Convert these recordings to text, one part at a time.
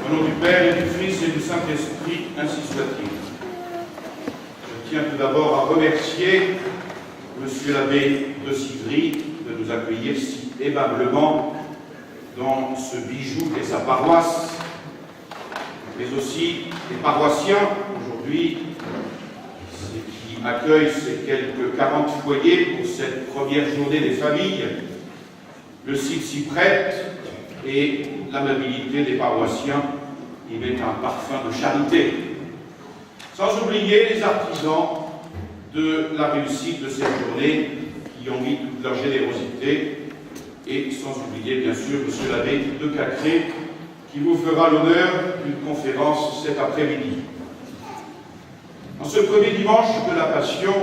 Au nom du Père et du Fils et du Saint-Esprit, ainsi soit-il. Je tiens tout d'abord à remercier Monsieur l'abbé de Civry de nous accueillir si aimablement dans ce bijou qu'est sa paroisse, mais aussi les paroissiens aujourd'hui qui accueillent ces quelques 40 foyers pour cette première journée des familles. Le site s'y prête et l'amabilité des paroissiens y met un parfum de charité. Sans oublier les artisans de la réussite de cette journée qui ont mis toute leur générosité, et sans oublier bien sûr Monsieur l'abbé de Cacré qui vous fera l'honneur d'une conférence cet après-midi. En ce premier dimanche de la Passion,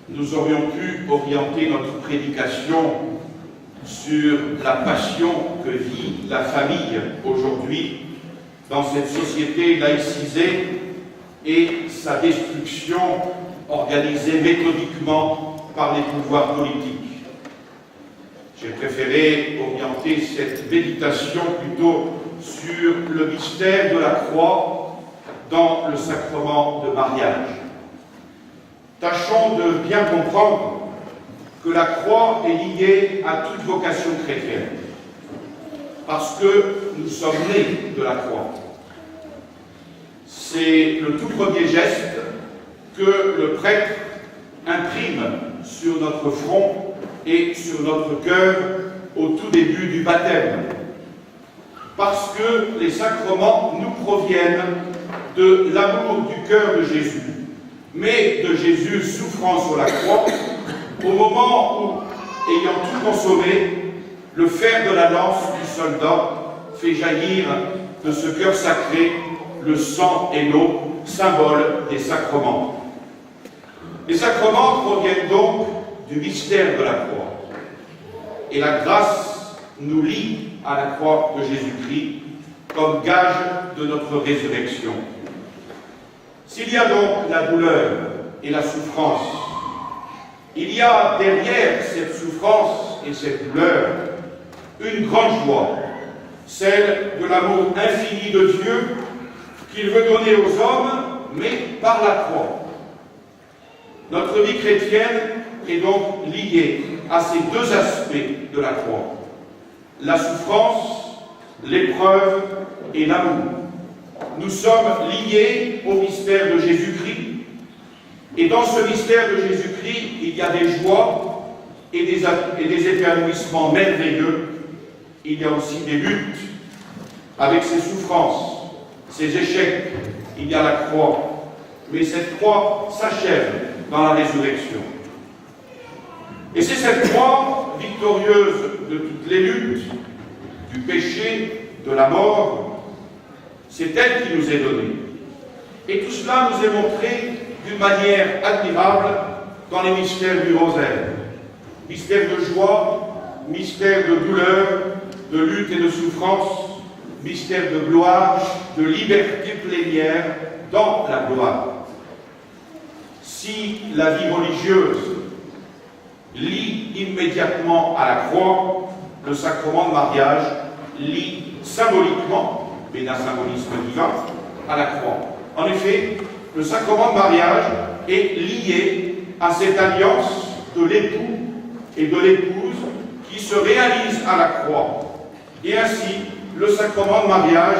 nous aurions pu orienter notre prédication sur la passion que vit la famille aujourd'hui dans cette société laïcisée et sa destruction organisée méthodiquement par les pouvoirs politiques. J'ai préféré orienter cette méditation plutôt sur le mystère de la croix dans le sacrement de mariage. Tâchons de bien comprendre que la croix est liée à toute vocation chrétienne, parce que nous sommes nés de la croix. C'est le tout premier geste que le prêtre imprime sur notre front et sur notre cœur au tout début du baptême, parce que les sacrements nous proviennent de l'amour du cœur de Jésus, mais de Jésus souffrant sur la croix, au moment où, ayant tout consommé, le fer de la lance du soldat fait jaillir de ce cœur sacré le sang et l'eau, symbole des sacrements. Les sacrements proviennent donc du mystère de la croix. Et la grâce nous lie à la croix de Jésus-Christ comme gage de notre résurrection. S'il y a donc la douleur et la souffrance, il y a derrière cette souffrance et cette douleur une grande joie, celle de l'amour infini de Dieu qu'il veut donner aux hommes, mais par la croix. Notre vie chrétienne est donc liée à ces deux aspects de la croix, la souffrance, l'épreuve et l'amour. Nous sommes liés au mystère de Jésus-Christ, et dans ce mystère de Jésus-Christ, il y a des joies et des épanouissements merveilleux. Il y a aussi des luttes avec ses souffrances, ses échecs. Il y a la croix, mais cette croix s'achève dans la résurrection. Et c'est cette croix victorieuse de toutes les luttes, du péché, de la mort, c'est elle qui nous est donnée. Et tout cela nous est montré d'une manière admirable dans les mystères du rosaire. Mystère de joie, mystère de douleur, de lutte et de souffrance, mystère de gloire, de liberté plénière dans la gloire. Si la vie religieuse lie immédiatement à la croix, le sacrement de mariage lie symboliquement, mais d'un symbolisme divin, à la croix. En effet, le sacrement de mariage est lié à cette alliance de l'époux et de l'épouse qui se réalise à la croix. Et ainsi, le sacrement de mariage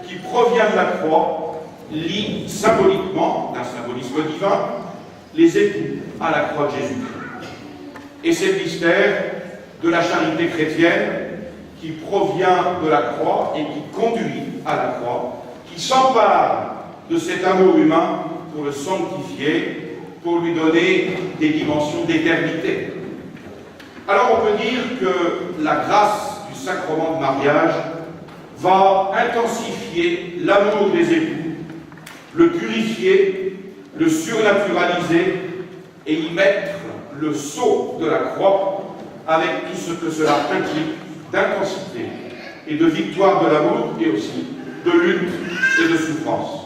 qui provient de la croix lie symboliquement, d'un symbolisme divin, les époux à la croix de Jésus-Christ. Et c'est le mystère de la charité chrétienne qui provient de la croix et qui conduit à la croix, qui s'empare de cet amour humain pour le sanctifier, pour lui donner des dimensions d'éternité. Alors on peut dire que la grâce du sacrement de mariage va intensifier l'amour des époux, le purifier, le surnaturaliser et y mettre le sceau de la croix avec tout ce que cela implique d'intensité et de victoire de l'amour et aussi de lutte et de souffrance.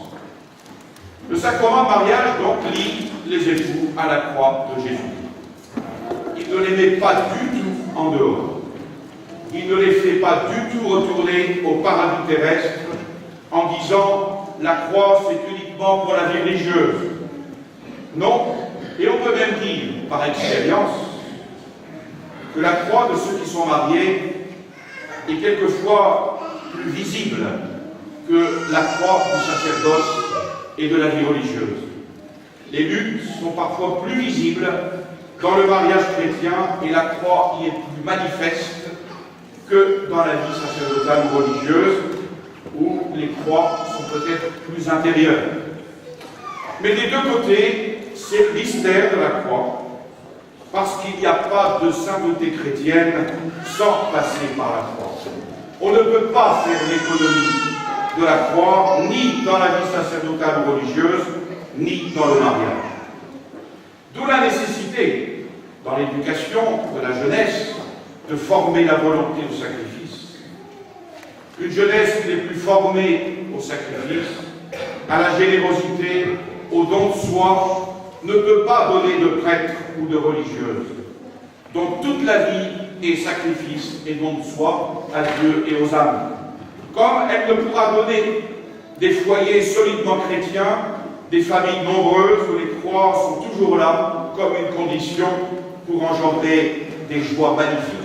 Le sacrement de mariage donc lie les époux à la croix de Jésus. Il ne les met pas du tout en dehors. il ne les fait pas du tout retourner au paradis terrestre en disant « la croix, c'est uniquement pour la vie religieuse ». Non, et on peut même dire, par expérience, que la croix de ceux qui sont mariés est quelquefois plus visible que la croix du sacerdoce et de la vie religieuse. Les luttes sont parfois plus visibles dans le mariage chrétien et la croix y est plus manifeste que dans la vie sacerdotale ou religieuse, où les croix sont peut-être plus intérieures. Mais des deux côtés, c'est le mystère de la croix, parce qu'il n'y a pas de sainteté chrétienne sans passer par la croix. On ne peut pas faire l'économie de la croix, ni dans la vie sacerdotale ou religieuse, ni dans le mariage. D'où la nécessité, dans l'éducation de la jeunesse, de former la volonté au sacrifice. Une jeunesse qui n'est plus formée au sacrifice, à la générosité, au don de soi, ne peut pas donner de prêtre ou de religieuse. Donc toute la vie est sacrifice et don de soi à Dieu et aux âmes. Comme elle ne pourra donner des foyers solidement chrétiens, des familles nombreuses où les croix sont toujours là comme une condition pour engendrer des joies magnifiques.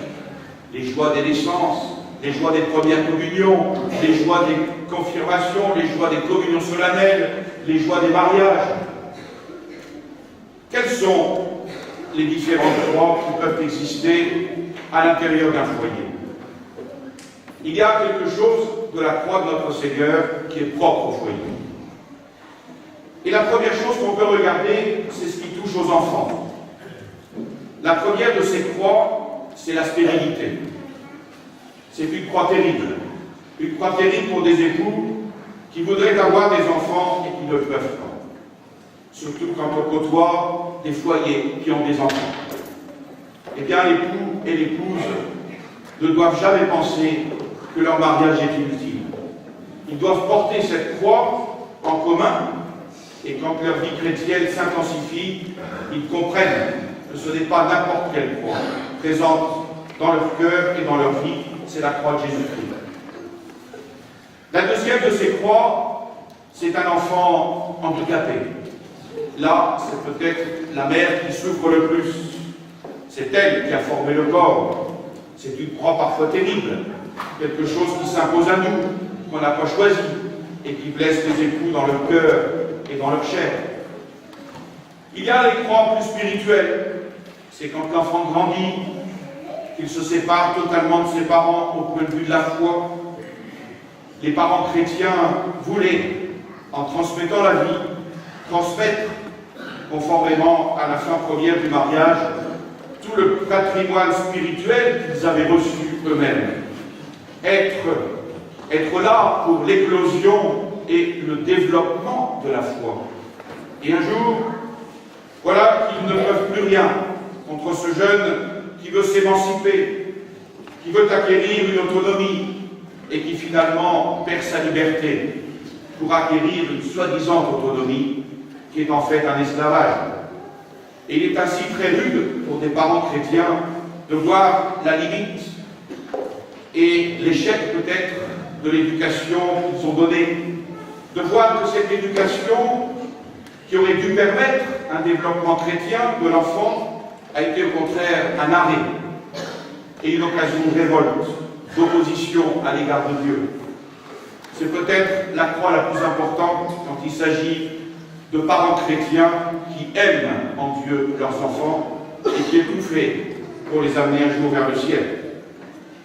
Les joies des naissances, les joies des premières communions, les joies des confirmations, les joies des communions solennelles, les joies des mariages. Quelles sont les différentes croix qui peuvent exister à l'intérieur d'un foyer? Il y a quelque chose de la croix de notre Seigneur qui est propre au foyer. Et la première chose qu'on peut regarder, c'est ce qui touche aux enfants. La première de ces croix, c'est la stérilité. C'est une croix terrible. Une croix terrible pour des époux qui voudraient avoir des enfants et qui ne peuvent pas. Surtout quand on côtoie des foyers qui ont des enfants. Eh bien, l'époux et l'épouse ne doivent jamais penser que leur mariage est inutile. Ils doivent porter cette croix en commun, et quand leur vie chrétienne s'intensifie, ils comprennent que ce n'est pas n'importe quelle croix présente dans leur cœur et dans leur vie, c'est la croix de Jésus-Christ. La deuxième de ces croix, c'est un enfant handicapé. Là, c'est peut-être la mère qui souffre le plus. C'est elle qui a formé le corps. C'est une croix parfois terrible, quelque chose qui s'impose à nous, qu'on n'a pas choisi, et qui blesse les époux dans leur cœur et dans leur chair. Il y a les croix plus spirituelles. C'est quand l'enfant grandit, qu'il se sépare totalement de ses parents au point de vue de la foi. Les parents chrétiens voulaient, en transmettant la vie, transmettre, conformément à la fin première du mariage, tout le patrimoine spirituel qu'ils avaient reçu eux-mêmes. Être là pour l'éclosion et le développement de la foi. Et un jour, voilà qu'ils ne peuvent plus rien contre ce jeune qui veut s'émanciper, qui veut acquérir une autonomie et qui finalement perd sa liberté pour acquérir une soi-disant autonomie qui est en fait un esclavage. Et il est ainsi très rude pour des parents chrétiens de voir la limite et l'échec peut-être de l'éducation qu'ils ont donnée, de voir que cette éducation qui aurait dû permettre un développement chrétien de l'enfant a été au contraire un arrêt et une occasion de révolte, d'opposition à l'égard de Dieu. C'est peut-être la croix la plus importante quand il s'agit de parents chrétiens qui aiment en Dieu leurs enfants et qui étouffent pour les amener un jour vers le ciel.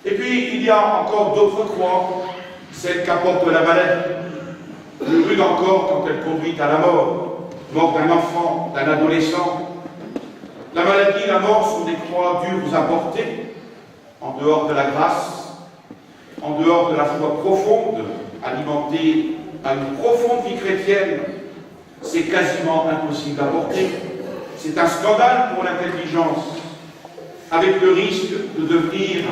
Et puis, il y a encore d'autres croix, celle qu'apporte la maladie, plus rude encore quand elle conduit à la mort d'un enfant, d'un adolescent. La maladie et la mort sont des croix dures à porter, en dehors de la grâce, en dehors de la foi profonde, alimentée à une profonde vie chrétienne. C'est quasiment impossible à porter. C'est un scandale pour l'intelligence, avec le risque de devenir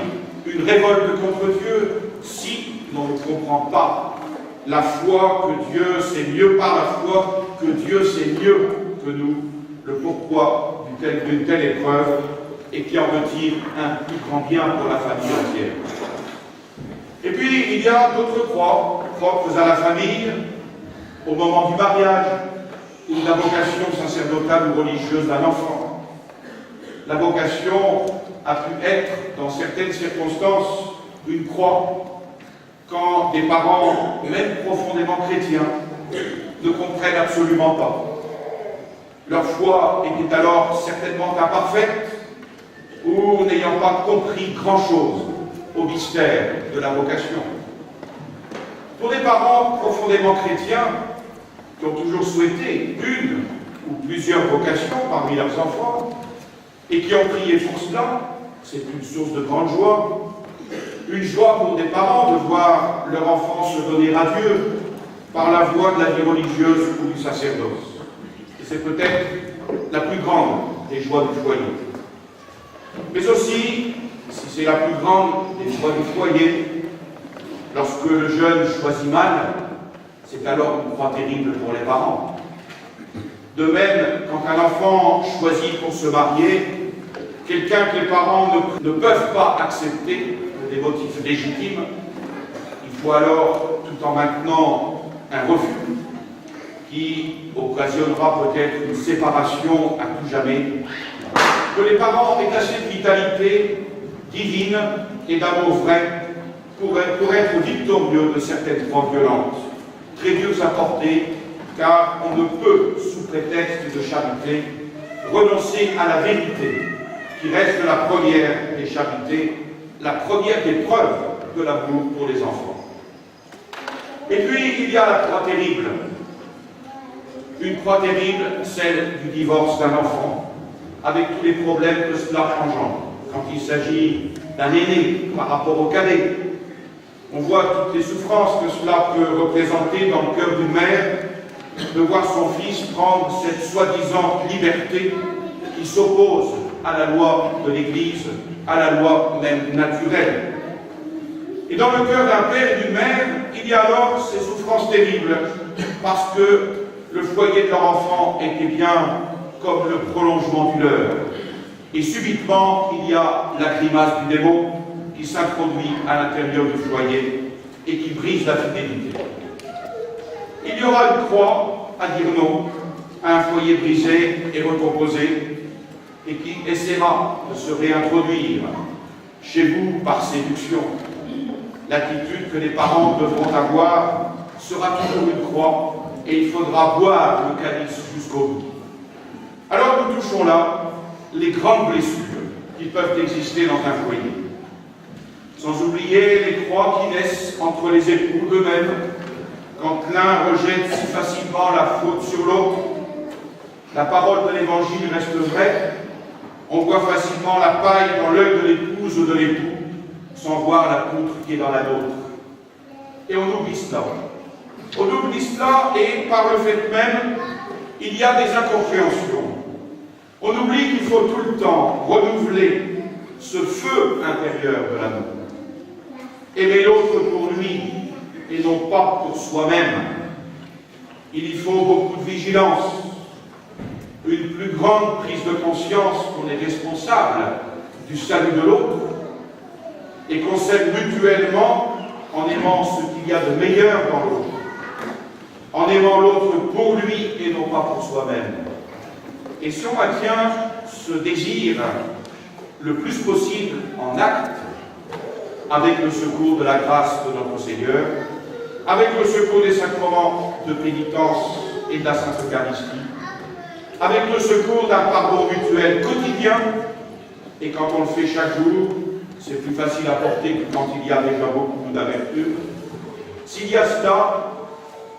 une révolte contre Dieu si l'on ne comprend pas la foi que Dieu sait mieux par la foi, que Dieu sait mieux que nous, le pourquoi d'une telle épreuve, et qui en retire un plus grand bien pour la famille entière. puis, il y a d'autres croix propres à la famille, au moment du mariage, ou de la vocation sacerdotale ou religieuse d'un enfant. La vocation a pu être, dans certaines circonstances, une croix, quand des parents, même profondément chrétiens, ne comprennent absolument pas. Leur foi était alors certainement imparfaite, ou n'ayant pas compris grand-chose au mystère de la vocation. Pour des parents profondément chrétiens, qui ont toujours souhaité une ou plusieurs vocations parmi leurs enfants, et qui ont prié pour cela, c'est une source de grande joie. Une joie pour des parents de voir leur enfant se donner à Dieu par la voie de la vie religieuse ou du sacerdoce. Et c'est peut-être la plus grande des joies du foyer. Mais aussi, si c'est la plus grande des joies du foyer, lorsque le jeune choisit mal, c'est alors une croix terrible pour les parents. De même, quand un enfant choisit pour se marier, quelqu'un que les parents ne peuvent pas accepter pour des motifs légitimes, il faut alors, tout en maintenant un refus, qui occasionnera peut-être une séparation à tout jamais, que les parents aient assez de vitalité divine et d'amour vrai pour être victorieux de certaines formes violentes, très dures à porter, car on ne peut, sous prétexte de charité, renoncer à la vérité, qui reste la première des charités, la première des preuves de l'amour pour les enfants. Et puis, il y a la croix terrible. Une croix terrible, celle du divorce d'un enfant, avec tous les problèmes que cela engendre. Quand il s'agit d'un aîné par rapport au cadet, on voit toutes les souffrances que cela peut représenter dans le cœur d'une mère, de voir son fils prendre cette soi-disant liberté qui s'oppose à la loi de l'Église, à la loi même naturelle. Et dans le cœur d'un père et d'une mère, il y a alors ces souffrances terribles, parce que le foyer de leur enfant était bien comme le prolongement du leur. Et subitement, il y a la grimace du démon qui s'introduit à l'intérieur du foyer et qui brise la fidélité. Il y aura une croix à dire non à un foyer brisé et recomposé et qui essaiera de se réintroduire chez vous par séduction. L'attitude que les parents devront avoir sera toujours une croix et il faudra boire le calice jusqu'au bout. Alors nous touchons là les grandes blessures qui peuvent exister dans un foyer. Sans oublier les croix qui naissent entre les époux eux-mêmes, quand l'un rejette si facilement la faute sur l'autre. La parole de l'Évangile reste vraie. On voit facilement la paille dans l'œil de l'épouse ou de l'époux, sans voir la poutre qui est dans la nôtre. Et on oublie cela. On oublie cela et par le fait même, il y a des incompréhensions. On oublie qu'il faut tout le temps renouveler ce feu intérieur de l'amour. Aimer l'autre pour lui et non pas pour soi-même. Il y faut beaucoup de vigilance, une plus grande prise de conscience qu'on est responsable du salut de l'autre et qu'on s'aime mutuellement en aimant ce qu'il y a de meilleur dans l'autre, en aimant l'autre pour lui et non pas pour soi-même. Et si on maintient ce désir le plus possible en acte, avec le secours de la grâce de notre Seigneur, avec le secours des sacrements de pénitence et de la Sainte Eucharistie, avec le secours d'un pardon mutuel quotidien, et quand on le fait chaque jour, c'est plus facile à porter que quand il y a déjà beaucoup d'amertume. S'il y a cela,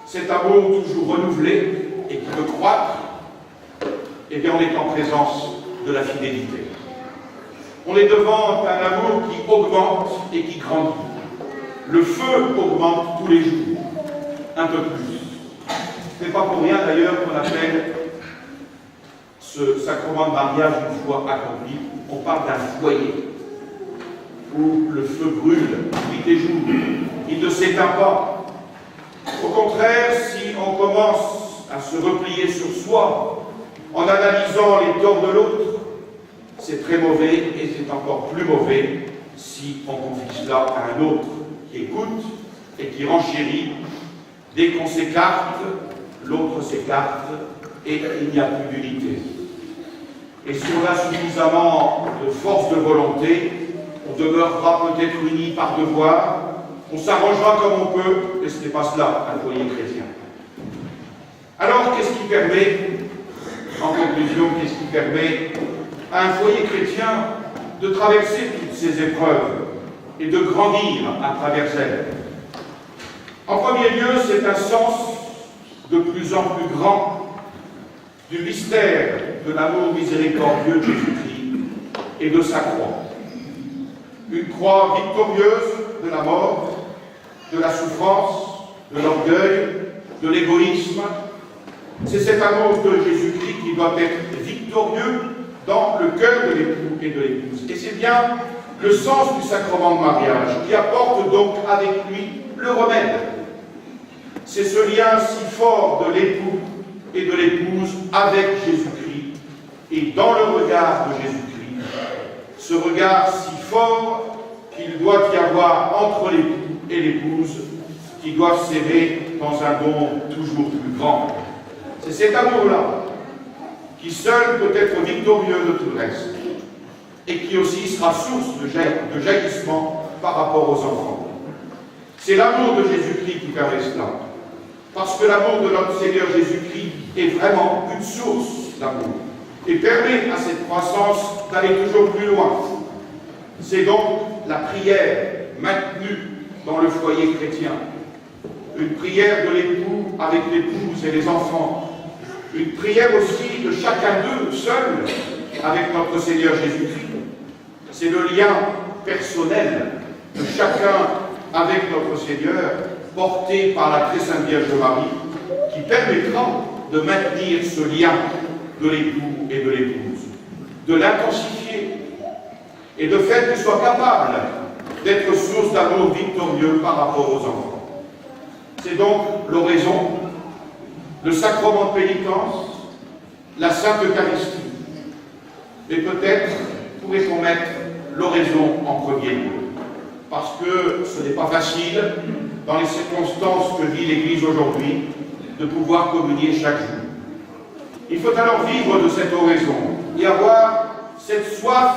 cet amour toujours renouvelé et qui peut croître, eh bien on est en présence de la fidélité. On est devant un amour qui augmente et qui grandit. Le feu augmente tous les jours, un peu plus. Ce n'est pas pour rien d'ailleurs qu'on appelle ce sacrement de mariage une fois accompli. On parle d'un foyer où le feu brûle nuit et jour. Il ne s'éteint pas. Au contraire, si on commence à se replier sur soi en analysant les torts de l'autre, c'est très mauvais et c'est encore plus mauvais si on confie cela à un autre qui écoute et qui renchérit. Dès qu'on s'écarte, l'autre s'écarte et il n'y a plus d'unité. Et si on a suffisamment de force de volonté, on demeurera peut-être unis par devoir, on s'arrangera comme on peut, et ce n'est pas cela un foyer chrétien. Alors, qu'est-ce qui permet, en conclusion, qu'est-ce qui permet à un foyer chrétien de traverser toutes ces épreuves et de grandir à travers elles? En premier lieu, c'est un sens de plus en plus grand du mystère de l'amour miséricordieux de Jésus-Christ et de sa croix. Une croix victorieuse de la mort, de la souffrance, de l'orgueil, de l'égoïsme. C'est cet amour de Jésus-Christ qui doit être victorieux dans le cœur de l'époux et de l'épouse. Et c'est bien le sens du sacrement de mariage qui apporte donc avec lui le remède. C'est ce lien si fort de l'époux et de l'épouse avec Jésus-Christ et dans le regard de Jésus-Christ, ce regard si fort qu'il doit y avoir entre l'époux et l'épouse qui doivent s'aimer dans un don toujours plus grand. C'est cet amour-là qui seul peut être victorieux de tout le reste et qui aussi sera source de jaillissement par rapport aux enfants. C'est l'amour de Jésus-Christ qui permet cela. Parce que l'amour de notre Seigneur Jésus-Christ est vraiment une source d'amour et permet à cette croissance d'aller toujours plus loin. C'est donc la prière maintenue dans le foyer chrétien. Une prière de l'époux avec l'épouse et les enfants. Une prière aussi de chacun d'eux, seul, avec notre Seigneur Jésus-Christ. C'est le lien personnel de chacun avec notre Seigneur, porté par la très sainte Vierge Marie, qui permettra de maintenir ce lien de l'époux et de l'épouse, de l'intensifier, et de faire qu'il soit capable d'être source d'amour victorieux par rapport aux enfants. C'est donc l'oraison, le sacrement de pénitence, la Sainte Eucharistie. Mais peut-être pourrait-on mettre l'oraison en premier lieu, parce que ce n'est pas facile, dans les circonstances que vit l'Église aujourd'hui, de pouvoir communier chaque jour. Il faut alors vivre de cette oraison et avoir cette soif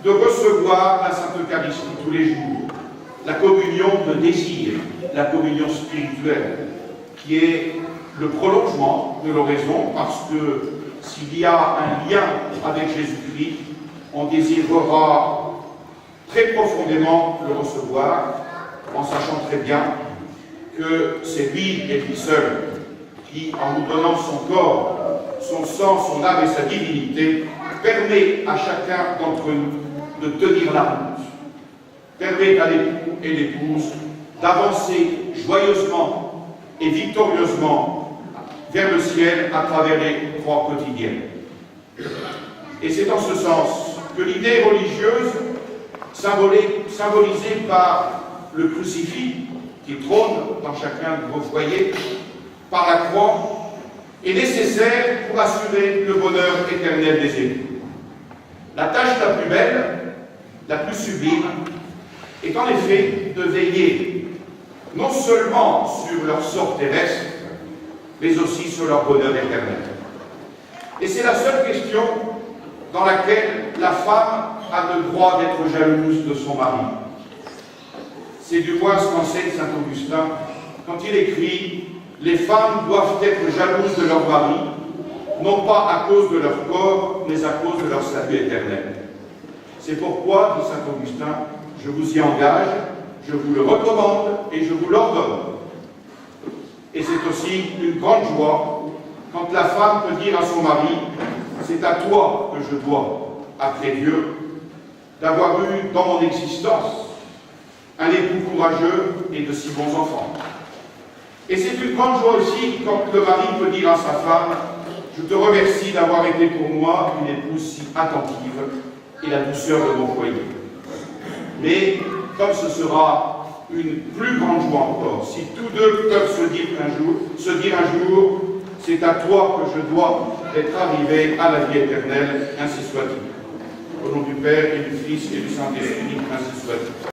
de recevoir la Sainte Eucharistie tous les jours, la communion de désir, la communion spirituelle, qui est le prolongement de l'oraison, parce que s'il y a un lien avec Jésus-Christ, on désirera très profondément le recevoir, en sachant très bien que c'est lui et lui seul qui, en nous donnant son corps, son sang, son âme et sa divinité, permet à chacun d'entre nous de tenir la route, permet à l'époux et l'épouse d'avancer joyeusement et victorieusement vers le ciel à travers les croix quotidiennes. Et c'est en ce sens que l'idée religieuse, symbolisée par le crucifix qui trône dans chacun de vos foyers, par la croix, est nécessaire pour assurer le bonheur éternel des époux. La tâche la plus belle, la plus sublime, est en effet de veiller non seulement sur leur sort terrestre, mais aussi sur leur bonheur éternel. Et c'est la seule question dans laquelle la femme a le droit d'être jalouse de son mari. C'est du moins ce qu'enseigne saint Augustin quand il écrit « Les femmes doivent être jalouses de leur mari, non pas à cause de leur corps, mais à cause de leur salut éternel. » C'est pourquoi, dit saint Augustin, je vous y engage, je vous le recommande et je vous l'ordonne. Et c'est aussi une grande joie quand la femme peut dire à son mari « C'est à toi que je dois, après Dieu, d'avoir eu dans mon existence un époux courageux et de si bons enfants. » Et c'est une grande joie aussi quand le mari peut dire à sa femme « Je te remercie d'avoir été pour moi une épouse si attentive et la douceur de mon foyer. » Mais comme ce sera une plus grande joie encore, si tous deux peuvent se dire un jour « C'est à toi que je dois être arrivé à la vie éternelle, ainsi soit-il. » Au nom du Père et du Fils et du Saint-Esprit, ainsi soit-il.